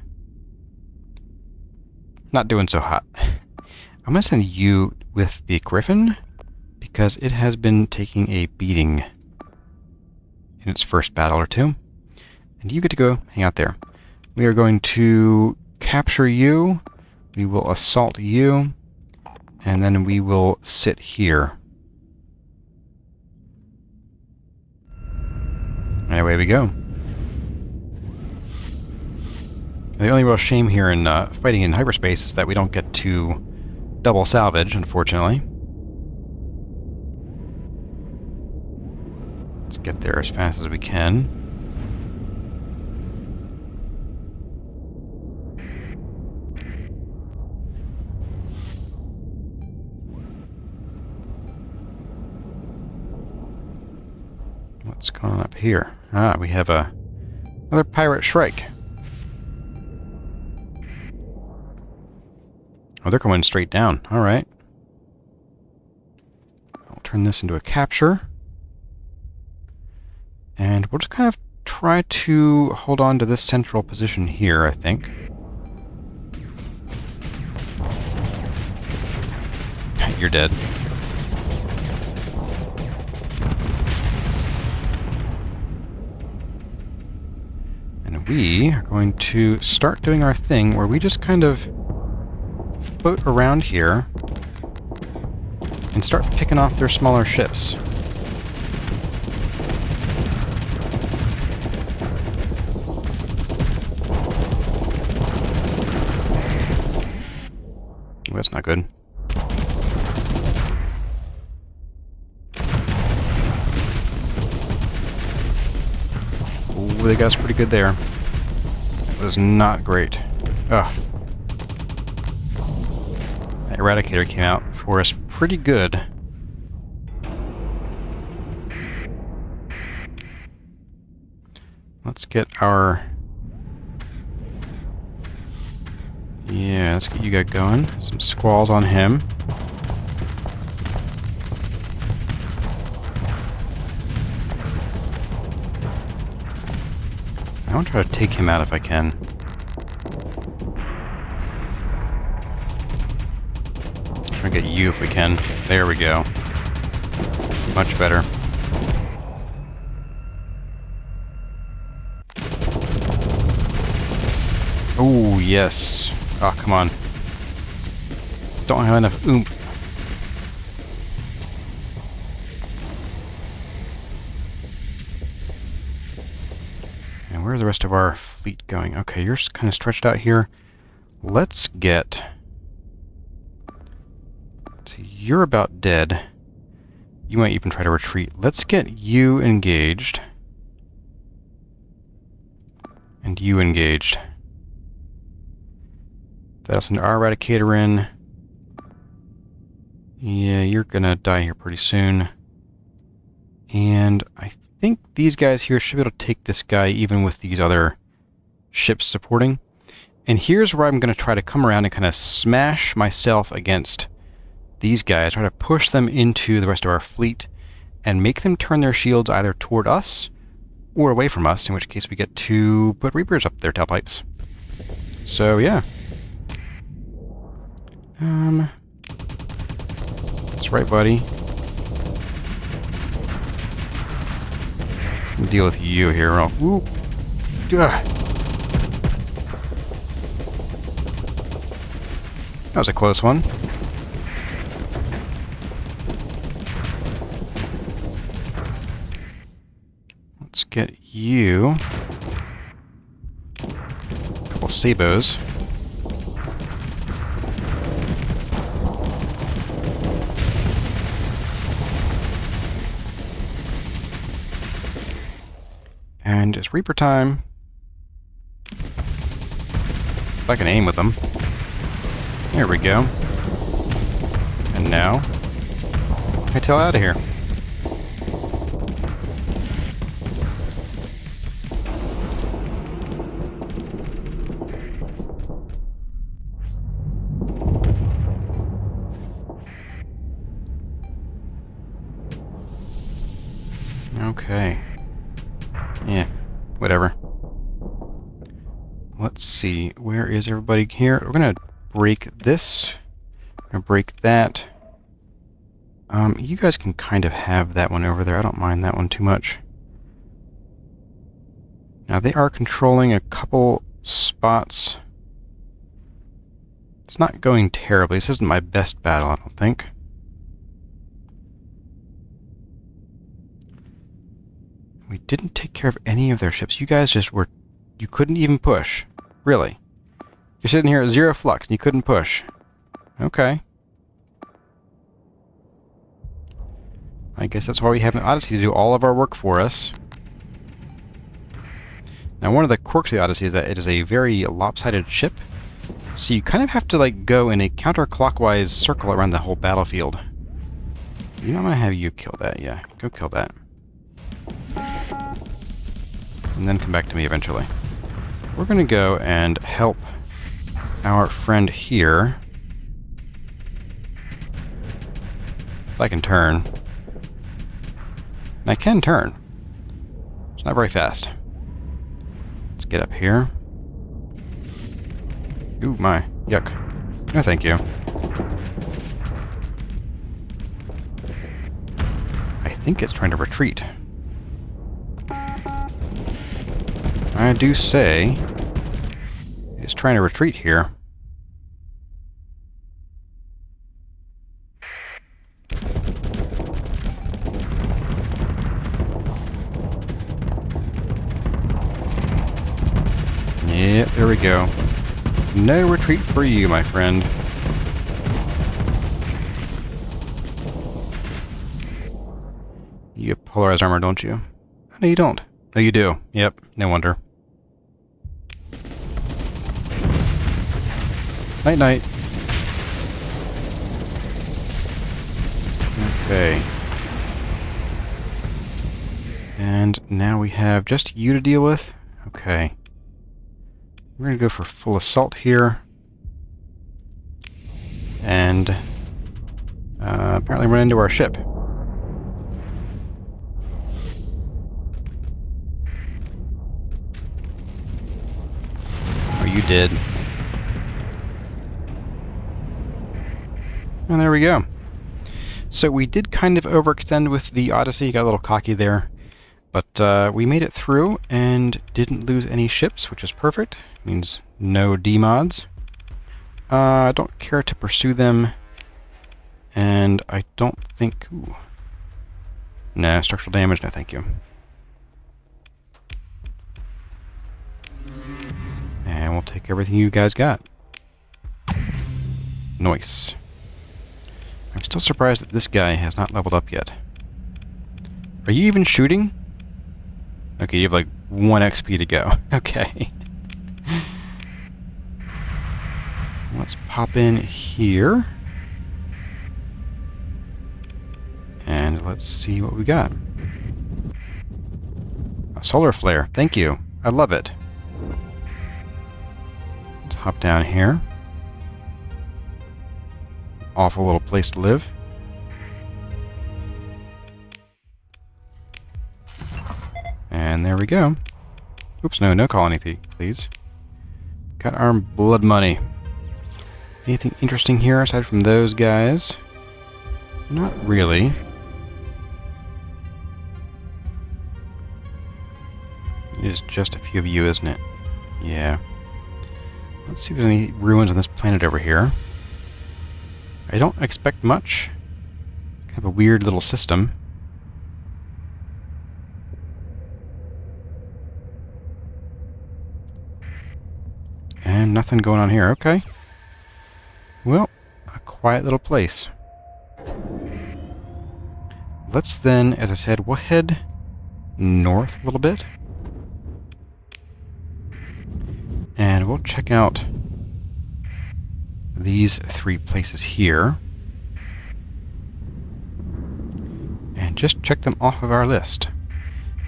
not doing so hot. I'm going to send you with the Griffin because it has been taking a beating in its first battle or two. And you get to go hang out there. We are going to capture you. We will assault you. And then we will sit here. And away we go. The only real shame here in fighting in hyperspace is that we don't get to double salvage, unfortunately. Let's get there as fast as we can. What's going on up here? Ah, we have another pirate shrike. Oh, they're going straight down. All right. I'll turn this into a capture. And we'll just kind of try to hold on to this central position here, I think. You're dead. And we are going to start doing our thing where we just kind of float around here and start picking off their smaller ships. Oh, that's not good. Oh, they got us pretty good there. That was not great. Ugh. That Eradicator came out for us pretty good. Let's get our... Yeah, let's get you guys going. Some squalls on him. I want to try to take him out if I can. Try to get you if we can. There we go. Much better. Oh, yes. Oh, come on. don't have enough oomph. And where's the rest of our fleet going? Okay, you're kind of stretched out here. Let's get... So you're about dead. You might even try to retreat. Let's get you engaged. And you engaged. That'll send our Eradicator in. Yeah, you're gonna die here pretty soon. And I think these guys here should be able to take this guy even with these other ships supporting. And here's where I'm going to try to come around and kind of smash myself against these guys, try to push them into the rest of our fleet and make them turn their shields either toward us or away from us, in which case we get to put Reapers up their tailpipes. So, yeah. That's right, buddy. Deal with you here. Ooh. Ugh. That was a close one. Let's get you a couple sabos. And it's Reaper time. If I can aim with them. There we go. And now, I tail out of here. Okay. Yeah, whatever. Let's see, where is everybody here? We're gonna break this. We're gonna break that. You guys can kind of have that one over there. I don't mind that one too much. Now they are controlling a couple spots. It's not going terribly. This isn't my best battle, I don't think. We didn't take care of any of their ships. You guys just were... You couldn't even push. Really. You're sitting here at 0 flux and you couldn't push. Okay. I guess that's why we have an Odyssey to do all of our work for us. Now, one of the quirks of the Odyssey is that it is a very lopsided ship. So you kind of have to, like, go in a counterclockwise circle around the whole battlefield. You know, I'm going to have you kill that. Yeah, go kill that. And then come back to me eventually. We're going to go and help our friend here. If I can turn. And I can turn. It's not very fast. Let's get up here. Ooh, my. Yuck. No, thank you. I think it's trying to retreat. I do say it's trying to retreat here. Yep, there we go. No retreat for you, my friend. You have polarized armor, don't you? No, you don't. No, you do. Yep, no wonder. Night-night. Okay. And now we have just you to deal with? Okay. We're going to go for full assault here. And apparently run into our ship. Oh, you did. And there we go. So we did kind of overextend with the Odyssey, got a little cocky there. But we made it through and didn't lose any ships, which is perfect. Means no demods. I don't care to pursue them. And I don't think... Ooh. Nah, structural damage, no thank you. And we'll take everything you guys got. Nice. I'm still surprised that this guy has not leveled up yet. Are you even shooting? Okay, you have like 1 XP to go. Okay. Let's pop in here. And let's see what we got. A solar flare. Thank you. I love it. Let's hop down here. Awful little place to live. And there we go. Oops, no colony thief, please. Got our blood money. Anything interesting here aside from those guys? Not really. It is just a few of you, isn't it? Yeah. Let's see if there's any ruins on this planet over here. I don't expect much. Kind of a weird little system. And nothing going on here. Okay. Well, a quiet little place. Let's then, as I said, we'll head north a little bit. And we'll check out these 3 places here. And just check them off of our list.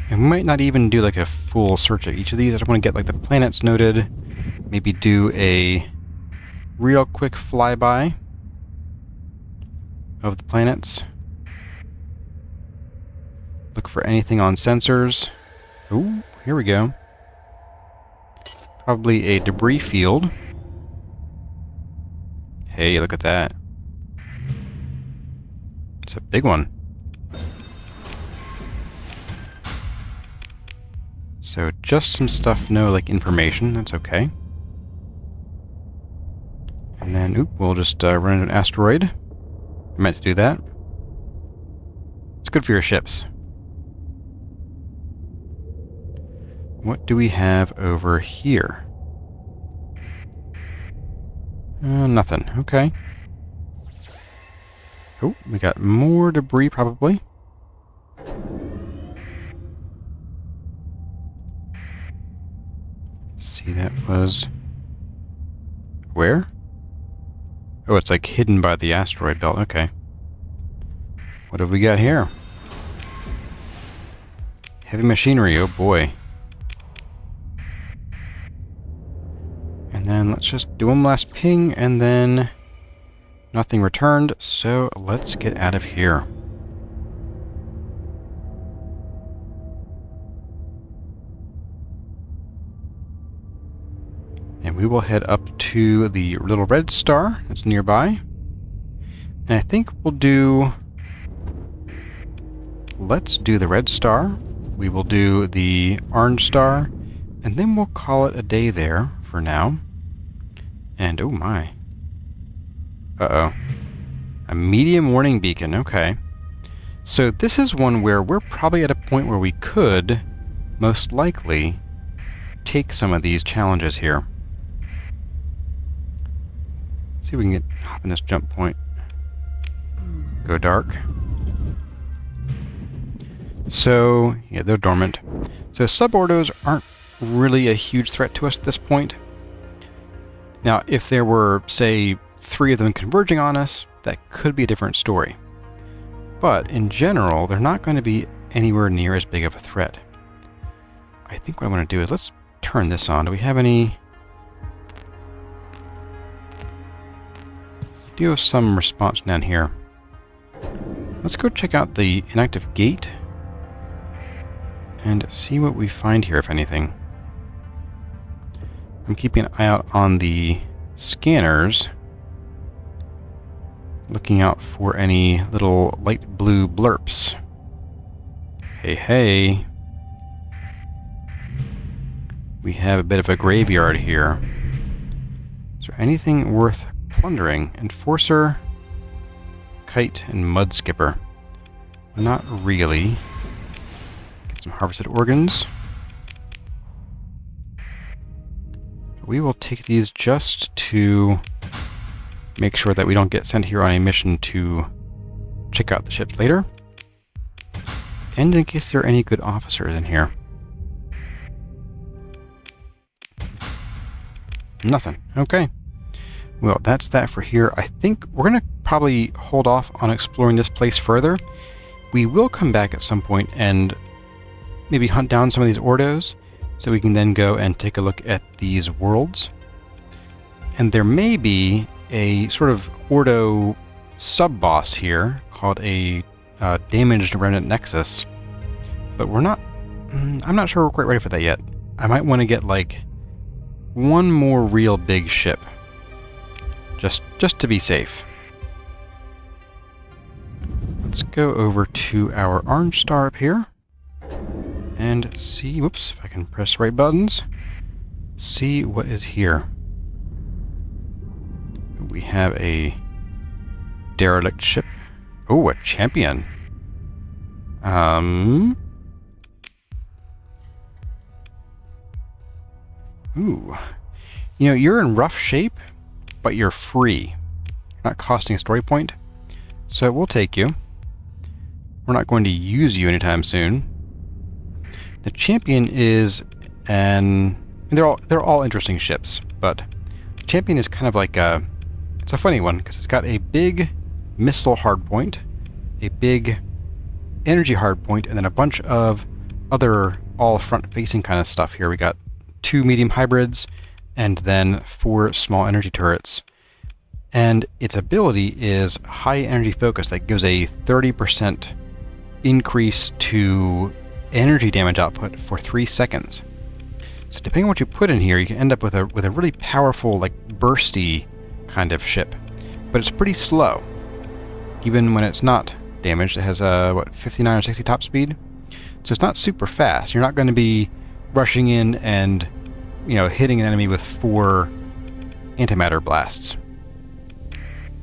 And we might not even do like a full search of each of these. I just want to get like the planets noted. Maybe do a real quick flyby of the planets. Look for anything on sensors. Ooh, here we go. Probably a debris field. Hey, look at that. It's a big one. So just some stuff, no like information, that's okay. And then, oop, we'll just run into an asteroid. I meant to do that. It's good for your ships. What do we have over here? Nothing. Okay. Oh, we got more debris, probably. See, that was... Where? Oh, it's like hidden by the asteroid belt. Okay. What have we got here? Heavy machinery. Oh, boy. And then let's just do one last ping, and then nothing returned, so let's get out of here. And we will head up to the little red star that's nearby. And I think we'll do... Let's do the red star. We will do the orange star, and then we'll call it a day there for now. And, oh my. Uh-oh. A medium warning beacon, okay. So this is one where we're probably at a point where we could, most likely, take some of these challenges here. Let's see if we can hop in this jump point. Go dark. So, yeah, they're dormant. So subordos aren't really a huge threat to us at this point. Now, if there were, say, 3 of them converging on us, that could be a different story. But, in general, they're not going to be anywhere near as big of a threat. I think what I want to do is, let's turn this on. Do we have any... We do have some response down here. Let's go check out the inactive gate and see what we find here, if anything. I'm keeping an eye out on the scanners, looking out for any little light blue blurps. Hey, hey. We have a bit of a graveyard here. Is there anything worth plundering. Enforcer, Kite, and Mud Skipper. Not really. Get some harvested organs. We will take these just to make sure that we don't get sent here on a mission to check out the ship later. And in case there are any good officers in here. Nothing. Okay. Well, that's that for here. I think we're going to probably hold off on exploring this place further. We will come back at some point and maybe hunt down some of these Ordos, so we can then go and take a look at these worlds. And there may be a sort of Ordo sub-boss here called a Damaged Remnant Nexus. But we're not... I'm not sure we're quite ready for that yet. I might want to get, like, one more real big ship. Just to be safe. Let's go over to our orange star up here. And see... Whoops, if I can press the right buttons. See what is here. We have a derelict ship. Oh, a champion. Ooh. You know, you're in rough shape, but you're free. You're not costing a story point. So we'll take you. We're not going to use you anytime soon. The champion is an... They're all interesting ships, but the champion is kind of like a... It's a funny one, because it's got a big missile hardpoint, a big energy hardpoint, and then a bunch of other all front-facing kind of stuff here. We got 2 medium hybrids, and then 4 small energy turrets. And its ability is high energy focus that gives a 30% increase to energy damage output for 3 seconds. So depending on what you put in here, you can end up with a really powerful, like, bursty kind of ship. But it's pretty slow. Even when it's not damaged, it has a, what, 59 or 60 top speed? So it's not super fast. You're not going to be rushing in and, you know, hitting an enemy with 4 antimatter blasts.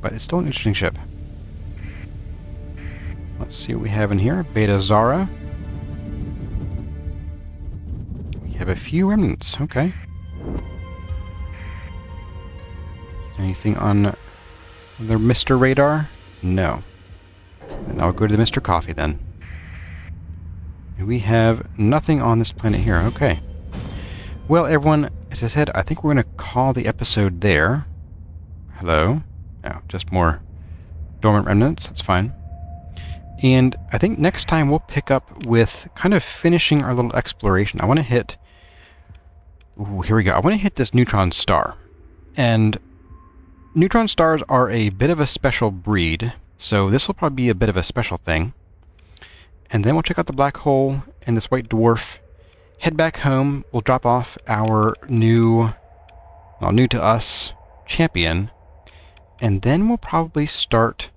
But it's still an interesting ship. Let's see what we have in here. Beta Zara. We have a few remnants. Okay. Anything on the Mr. Radar? No. And I'll go to the Mr. Coffee then. We have nothing on this planet here. Okay. Well, everyone, as I said, I think we're going to call the episode there. Hello? No, just more dormant remnants. That's fine. And I think next time we'll pick up with kind of finishing our little exploration. I want to hit... Ooh, here we go. I want to hit this neutron star. And neutron stars are a bit of a special breed, so this will probably be a bit of a special thing. And then we'll check out the black hole and this white dwarf. Head back home. We'll drop off our new to us champion. And then we'll probably start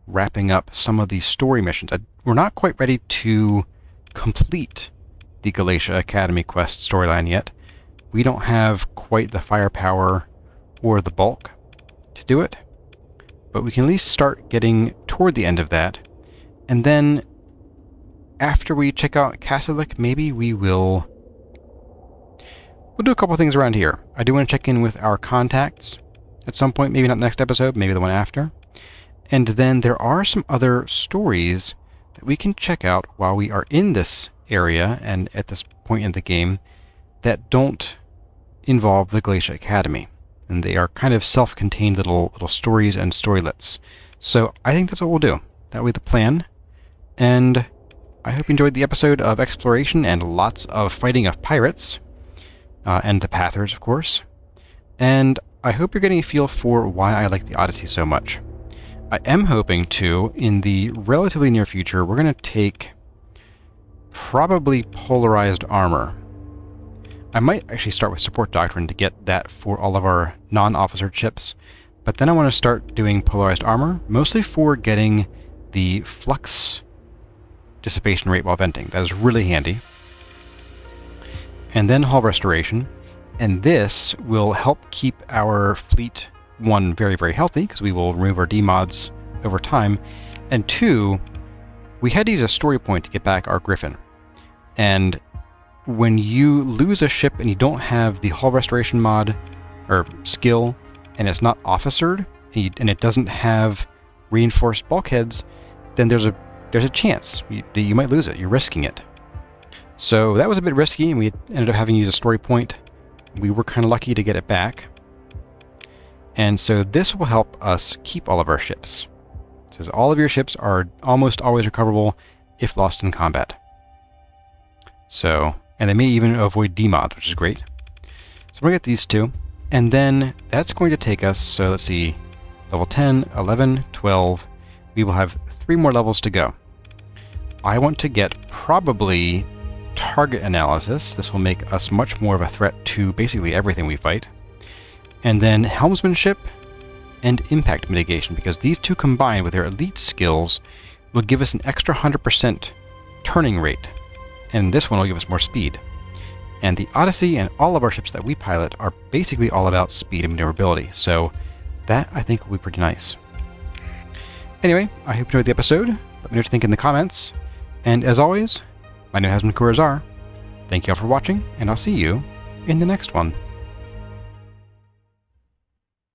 wrapping up some of these story missions. We're not quite ready to complete the Kelise Academy quest storyline yet. We don't have quite the firepower or the bulk to do it. But we can at least start getting toward the end of that. And then after we check out Catholic, maybe we'll do a couple things around here. I do want to check in with our contacts at some point, maybe not next episode, maybe the one after. And then there are some other stories that we can check out while we are in this area and at this point in the game that don't involve the Kelise Academy. And they are kind of self-contained little stories and storylets. So I think that's what we'll do. That will be the plan. And I hope you enjoyed the episode of exploration and lots of fighting of pirates. And the Pathers, of course. And I hope you're getting a feel for why I like the Odyssey so much. I am hoping to, in the relatively near future, we're going to take probably polarized armor. I might actually start with support doctrine to get that for all of our non-officer chips, but then I want to start doing polarized armor, mostly for getting the flux dissipation rate while venting. That is really handy. And then hull restoration, and this will help keep our fleet one, very, very healthy, because we will remove our demods over time, and two, we had to use a story point to get back our Griffin. And when you lose a ship and you don't have the hull restoration mod or skill, and it's not officered, and it doesn't have reinforced bulkheads, then there's a chance that you might lose it. You're risking it. So that was a bit risky, and we ended up having to use a story point. We were kind of lucky to get it back. And so this will help us keep all of our ships. It says all of your ships are almost always recoverable if lost in combat. So, and they may even avoid demods, which is great. So we're going to get these two. And then that's going to take us, so let's see, level 10, 11, 12. We will have 3 more levels to go. I want to get probably target analysis. This will make us much more of a threat to basically everything we fight. And then helmsmanship and impact mitigation, because these two combined with their elite skills will give us an extra 100% turning rate. And this one will give us more speed. And the Odyssey and all of our ships that we pilot are basically all about speed and maneuverability. So that, I think, will be pretty nice. Anyway, I hope you enjoyed the episode. Let me know what you think in the comments. And as always, my name has been Kurazar. Thank you all for watching, and I'll see you in the next one.